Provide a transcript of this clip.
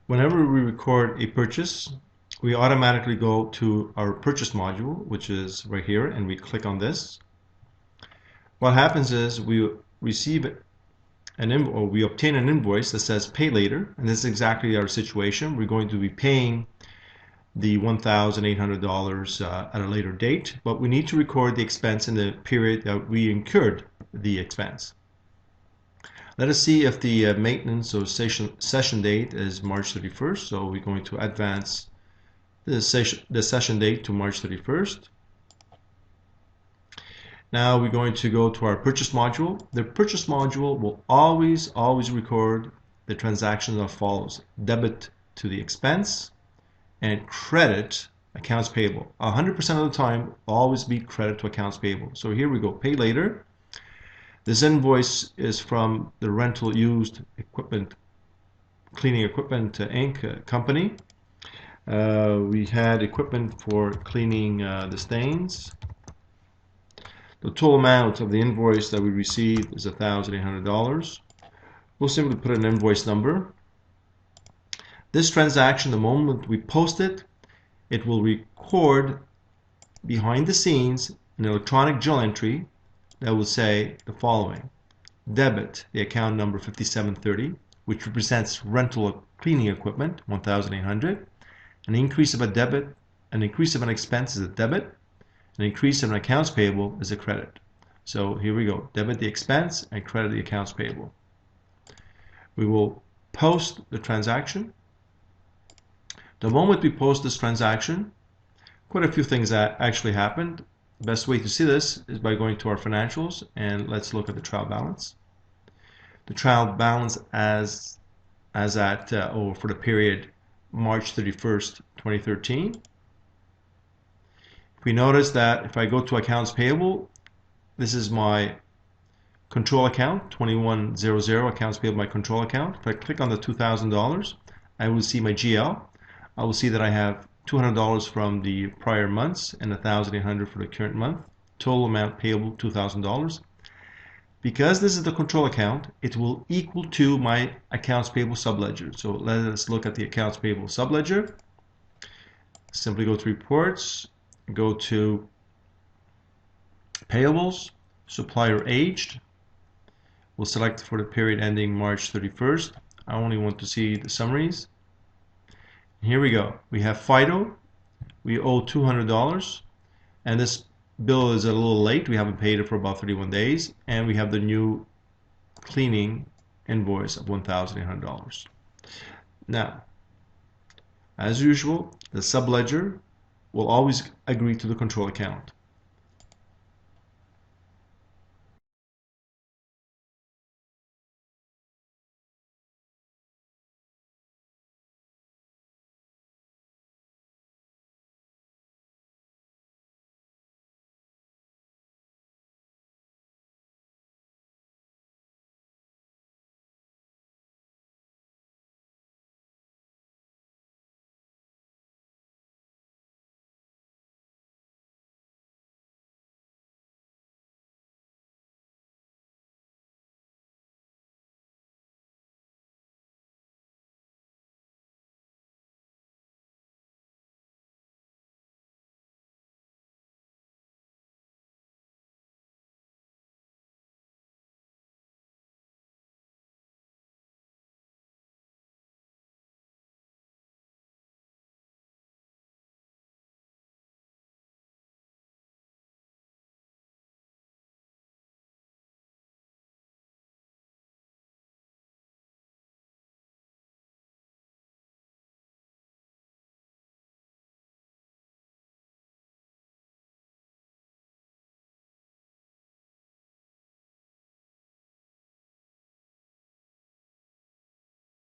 Whenever we record a purchase, we automatically go to our purchase module, which is right here, and we click on this. What happens is we receive we obtain an invoice that says pay later, and this is exactly our situation. We're going to be paying the $1,800 at a later date, but we need to record the expense in the period that we incurred the expense. Let us see if the maintenance or session date is March 31st. So we're going to advance the session date to March 31st. Now we're going to go to our purchase module. The purchase module will always record the transaction that follows: debit to the expense and credit accounts payable. 100% of the time, always be credit to accounts payable. So here we go, pay later. This invoice is from the rental used equipment, cleaning equipment Inc. company. We had equipment for cleaning the stains. The total amount of the invoice that we received is $1,800. We'll simply put an invoice number. This transaction, the moment we post it, it will record behind the scenes an electronic journal entry that will say the following: debit the account number 5730, which represents rental cleaning equipment, 1,800. An increase of a debit, an increase of an expense is a debit. An increase of an accounts payable is a credit. So here we go, debit the expense and credit the accounts payable. We will post the transaction. The moment we post this transaction, quite a few things that actually happened. The best way to see this is by going to our financials, and let's look at the trial balance. The trial balance as at for the period March 31st, 2013. We notice that if I go to accounts payable, this is my control account, 2100 accounts payable, my control account. If I click on the $2,000, I will see my GL. I will see that I have $200 from the prior months and $1,800 for the current month. Total amount payable $2,000. Because this is the control account, it will equal to my accounts payable subledger. So let us look at the accounts payable subledger. Simply go to reports, go to payables, supplier aged. We'll select for the period ending March 31st. I only want to see the summaries. Here we go. We have FIDO. We owe $200, and this bill is a little late. We haven't paid it for about 31 days, and we have the new cleaning invoice of $1,800. Now, as usual, the subledger will always agree to the control account.